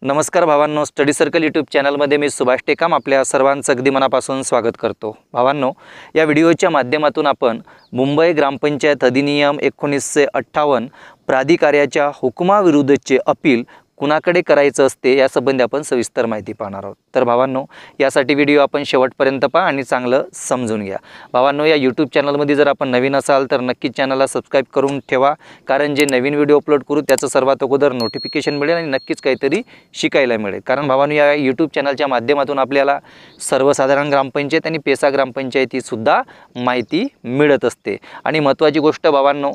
नमस्कार भावांनो, study circle YouTube चॅनलमध्ये मी सुभाष टेकाम आपल्या सर्वांचं अगदी मनापासून स्वागत करतो। भावांनो, या व्हिडिओच्या माध्यमातून आपण मुंबई ग्रामपंचायत अधिनियम 1958 प्राधिकाऱ्याच्या हुकुमाविरुद्धचे अपील कुणाकडे करायचं असते यासंबंधी आपण सविस्तर माहिती पाहणार आहोत। तर भावांनो, यासाठी व्हिडिओ आपण शेवटपर्यंत पहा आणि चांगलं समजून घ्या। भावांनो, या यूट्यूब चॅनलमध्ये जर आपण नवीन असाल तर नक्कीच चॅनलला सबस्क्राइब करून ठेवा, कारण जे नवीन व्हिडिओ अपलोड करू त्याचं सर्वात अगोदर नोटिफिकेशन मिळेल आणि नक्कीच काहीतरी शिकायला मिळेल। कारण भावांनो, या यूट्यूब चॅनलच्या माध्यमातून आपल्याला सर्वसाधारण ग्रामपंचायत आणि पेसा ग्रामपंचायतीसुद्धा माहिती मिळत असते। आणि महत्त्वाची गोष्ट भावांनो,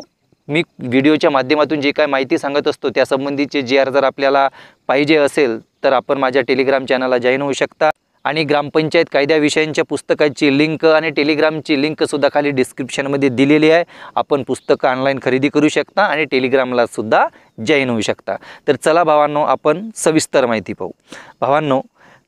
मी व्हिडिओच्या माध्यमातून जे काय माहिती सांगत असतो त्यासंबंधीचे जी जर आपल्याला पाहिजे असेल तर आपण माझ्या टेलिग्राम चॅनलला जॉईन होऊ शकता। आणि ग्रामपंचायत कायद्याविषयींच्या पुस्तकाची लिंक आणि टेलिग्रामची लिंकसुद्धा खाली डिस्क्रिप्शनमध्ये दिलेली आहे। आपण पुस्तकं ऑनलाईन खरेदी करू शकता आणि टेलिग्रामला सुद्धा जॉईन होऊ शकता। तर चला भावांनो, आपण सविस्तर माहिती पाहू। भावांनो,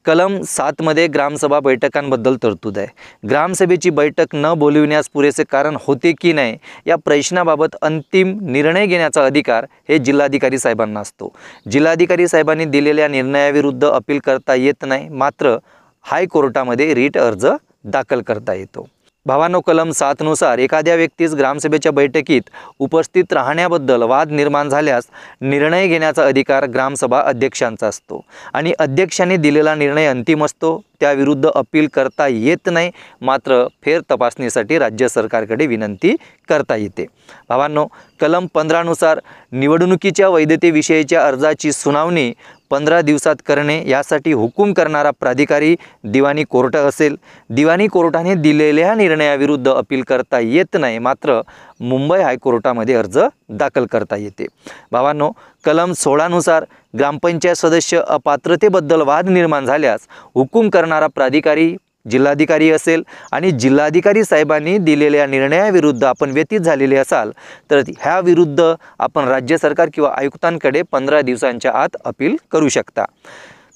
कलम 7 मध्ये ग्रामसभा बैठकांबद्दल तरतूद आहे। ग्रामसभेची बैठक न बोलविण्यास पुरेसे कारण होते की नाही या प्रश्नाबाबत अंतिम निर्णय घेण्याचा अधिकार हे जिल्हाधिकारी साहेबांना असतो। जिल्हाधिकारी साहेबांनी दिलेल्या निर्णयाविरुद्ध अपील करता येत नाही, मात्र हायकोर्टामध्ये रिट अर्ज दाखल करता येतो। भावांनो, कलम 7 नुसार एखाद्या व्यक्तीस ग्रामसभेच्या बैठकीत उपस्थित राहण्याबद्दल वाद निर्माण झाल्यास निर्णय घेण्याचा अधिकार ग्रामसभा अध्यक्षांचा असतो आणि अध्यक्षांनी दिलेला निर्णय अंतिम असतो। त्याविरुद्ध अपील करता येत नाही, मात्र फेर तपासणीसाठी राज्य सरकारकडे विनंती करता येते। भावांनो, कलम 15 नुसार निवडणुकीच्या वैधतेविषयीच्या अर्जाची सुनावणी 15 दिवसात करणे यासाठी हुकूम करणारा प्राधिकारी दिवाणी कोर्ट असेल। दिवाणी कोर्टाने दिलेल्या निर्णयाविरुद्ध अपील करता येत नाही, मात्र मुंबई हायकोर्टामध्ये अर्ज दाखल करता येते। भावांनो, कलम 16 नुसार ग्रामपंचायत सदस्य अपात्रतेबद्दल वाद निर्माण झाल्यास हुकूम करणारा प्राधिकारी जिल्हाधिकारी असेल आणि जिल्हाधिकारी साहेबांनी दिलेल्या निर्णयाविरुद्ध आपण व्यतीत झालेले असाल तर ह्या विरुद्ध आपण राज्य सरकार किंवा आयुक्तांकडे 15 दिवसांच्या आत अपील करू शकता।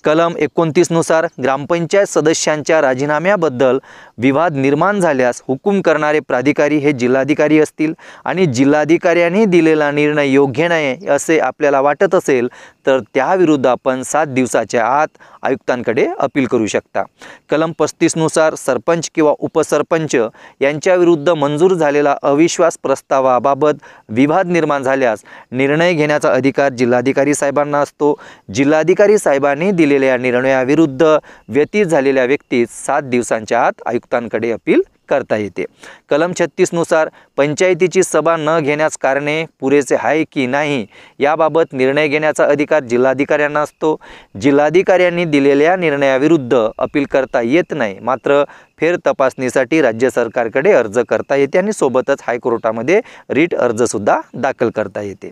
कलम 29 नुसार ग्रामपंचायत सदस्यांच्या राजीनाम्याबद्दल विवाद निर्माण झाल्यास हुकूम करणारे प्राधिकारी हे जिल्हाधिकारी असतील आणि जिल्हाधिकाऱ्यांनी दिलेला निर्णय योग्य नाही असे आपल्याला वाटत असेल तर त्याविरुद्ध आपण 7 दिवसाच्या आत आयुक्तांकडे अपील करू शकता। कलम 35 नुसार सरपंच किंवा उपसरपंच यांच्याविरुद्ध मंजूर झालेला अविश्वास प्रस्तावाबाबत विवाद निर्माण झाल्यास निर्णय घेण्याचा अधिकार जिल्हाधिकारी साहेबांना असतो। जिल्हाधिकारी साहेबांनी दिलेल्या निर्णयाविरुद्ध व्यतीत झालेल्या व्यक्तीस 7 दिवसांच्या आत आयुक्तांकडे अपील करता येते। कलम 36 नुसार पंचायतीची सभा न घेण्यास कारणे पुरेसे आहे की नाही याबाबत निर्णय घेण्याचा अधिकार जिल्हाधिकाऱ्यांना असतो। जिल्हाधिकाऱ्यांनी दिलेल्या निर्णयाविरुद्ध अपील करता येत नाही, मात्र फेर तपासणीसाठी राज्य सरकारकडे अर्ज करता येते आणि सोबतच हायकोर्टामध्ये रिट अर्जसुद्धा दाखल करता येते।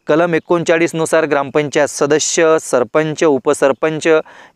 कलम 39 नुसार ग्रामपंचायत सदस्य, सरपंच, उपसरपंच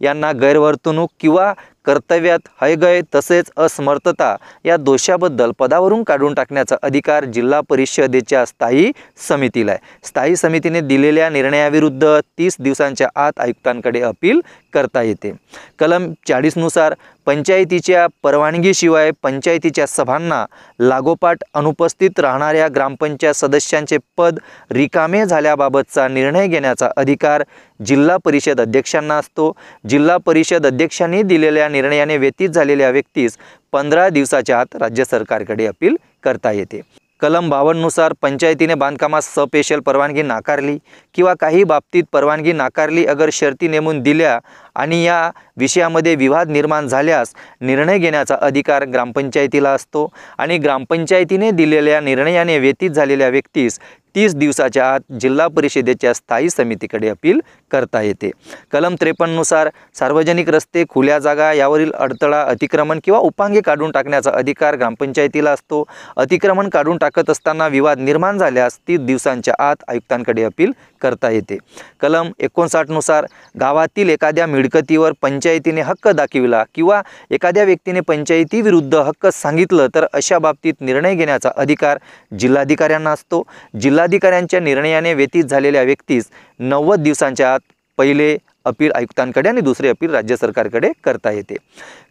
यांना गैरवर्तणूक किंवा कर्तव्यात हयगय तसेच असमर्थता या दोषाबद्दल पदावरून काढून टाकण्याचा अधिकार जिल्हा परिषदेच्या स्थायी समितीला आहे। स्थायी समितीने दिलेल्या निर्णयाविरुद्ध 30 दिवसांच्या आत आयुक्तांकडे अपील करता येते। कलम 40 नुसार पंचायतीच्या परवानगीशिवाय पंचायतीच्या सभांना लागोपाठ अनुपस्थित राहणाऱ्या ग्रामपंचायत सदस्यांचे पद रिकामे झाल्याबाबतचा निर्णय घेण्याचा अधिकार जिल्हा परिषद अध्यक्षांना असतो। जिल्हा परिषद अध्यक्षांनी दिलेल्या निर्णयाने व्यतीत झालेल्या व्यक्तीस 15 दिवसाच्या आत राज्य सरकारकडे अपील करता येते। कलम 52 नुसार पंचायतीने बांधकामास स्पेशल परवानगी नाकारली किंवा काही बाबतीत परवानगी नाकारली अगर शर्ती नेमून दिल्या आणि या विषयामध्ये विवाद निर्माण झाल्यास निर्णय घेण्याचा अधिकार ग्रामपंचायतीला असतो आणि ग्रामपंचायतीने दिलेल्या निर्णयाने व्यतीत झालेल्या व्यक्तीस 30 दिवसाच्या आत जिल्हा परिषदेच्या स्थायी समितीकडे अपील करता येते। कलम 53 नुसार सार्वजनिक रस्ते, खुल्या जागा यावरील अडथळा, अतिक्रमण किंवा उपांगे काढून टाकण्याचा अधिकार ग्रामपंचायतीला असतो। अतिक्रमण काढून टाकत असताना विवाद निर्माण झाल्यास 30 दिवसांच्या आत आयुक्तांकडे अपील करता येते। कलम 59 नुसार गावातील एखाद्या मिळकतीवर पंचायतीने हक्क दाखविला किंवा एखाद्या व्यक्तीने पंचायतीविरुद्ध हक्क सांगितलं तर अशा बाबतीत निर्णय घेण्याचा अधिकार जिल्हाधिकाऱ्यांना असतो। जिल्हाधिकाऱ्यांच्या निर्णयाने व्यतीत झालेल्या व्यक्तीस 90 दिवसांच्या आत पहिले अपील आयुक्तांकडे आणि दुसरे अपील राज्य सरकारकडे करता येते।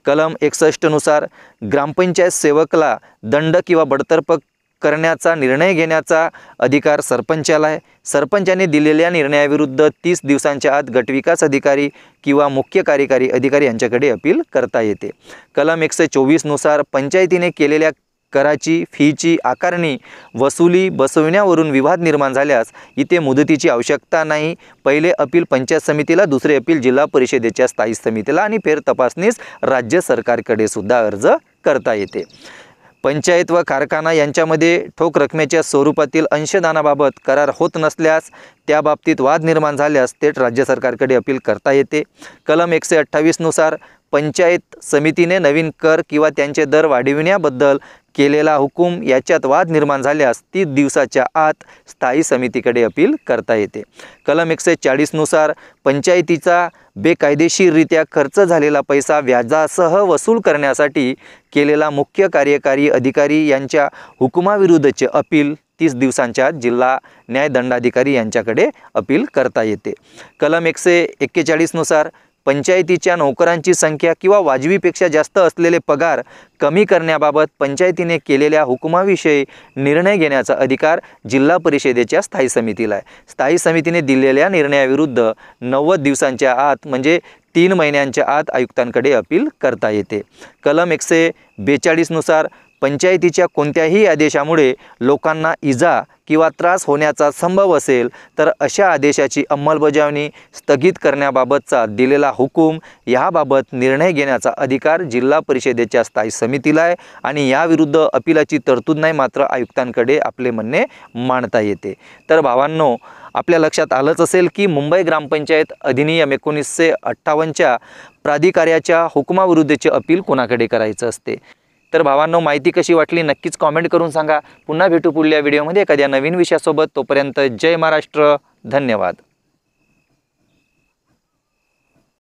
कलम 61 नुसार ग्रामपंचायत सेवकला दंड किंवा बडतर्फ करण्याचा निर्णय घेण्याचा अधिकार सरपंचाला आहे। सरपंचाने दिलेल्या निर्णयाविरुद्ध 30 दिवसांच्या आत गटविकास अधिकारी किंवा मुख्य कार्यकारी अधिकारी यांच्याकडे अपील करता येते। कलम 124 नुसार पंचायतीने केलेल्या कराची फीची आकारणी वसुली बसविण्यावरून विवाद निर्माण झाल्यास इथे मुदतीची आवश्यकता नाही। पहिले अपील पंचायत समितीला, दुसरे अपील जिल्हा परिषदेच्या स्थायी समितीला आणि फेर तपासणीस राज्य सरकारकडे सुद्धा अर्ज करता येते। पंचायत व कारखाना यांच्यामध्ये ठोक रकमेच्या स्वरूपातील अंशदानाबाबत करार होत नसल्यास त्या बाबतीत वाद निर्माण झाल्यास थेट राज्य सरकारकडे अपील करता येते। कलम 128 नुसार पंचायत समितीने नवीन कर किंवा त्यांचे दर वाढविण्याबद्दल केलेला हुकूम याच्यात वाद निर्माण झाल्यास 30 दिवसाच्या आत स्थायी समितीकडे अपील करता येते। कलम 140 नुसार पंचायतीचा बेकायदेशीररित्या खर्च झालेला पैसा व्याजासह वसूल करण्यासाठी केलेला मुख्य कार्यकारी अधिकारी यांच्या हुकुमाविरुद्धचे अपील 30 दिवसांच्या जिल्हा न्यायदंडाधिकारी यांच्याकडे अपील करता येते। कलम 141 नुसार पंचायतीच्या नोकरांची संख्या किंवा वाजवीपेक्षा जास्त असलेले पगार कमी करण्याबाबत पंचायतीने केलेल्या हुकुमाविषयी निर्णय घेण्याचा अधिकार जिल्हा परिषदेच्या स्थायी समितीला आहे। स्थायी समितीने दिलेल्या निर्णयाविरुद्ध 90 दिवसांच्या आत म्हणजे 3 महिन्यांच्या आत आयुक्तांकडे अपील करता येते। कलम 142 नुसार पंचायतीच्या कोणत्याही आदेशामुळे लोकांना इजा किंवा त्रास होण्याचा संभव असेल तर अशा आदेशाची अंमलबजावणी स्थगित करण्याबाबतचा दिलेला हुकूम याबाबत निर्णय घेण्याचा अधिकार जिल्हा परिषदेच्या स्थायी समितीला आहे आणि याविरुद्ध अपीलाची तरतूद नाही, मात्र आयुक्तांकडे आपले म्हणणे मांडता येते। तर भावांनो, आपल्या लक्षात आलंच असेल की मुंबई ग्रामपंचायत अधिनियम 1958च्या प्राधिकाऱ्याच्या हुकुमाविरुद्धचे अपील कोणाकडे करायचं असते। तर भावांनो, माहिती कशी वाटली नक्कीच कॉमेंट करून सांगा। पुन्हा भेटू पुढल्या व्हिडिओमध्ये एखाद्या नवीन विषयासोबत। तोपर्यंत जय महाराष्ट्र, धन्यवाद।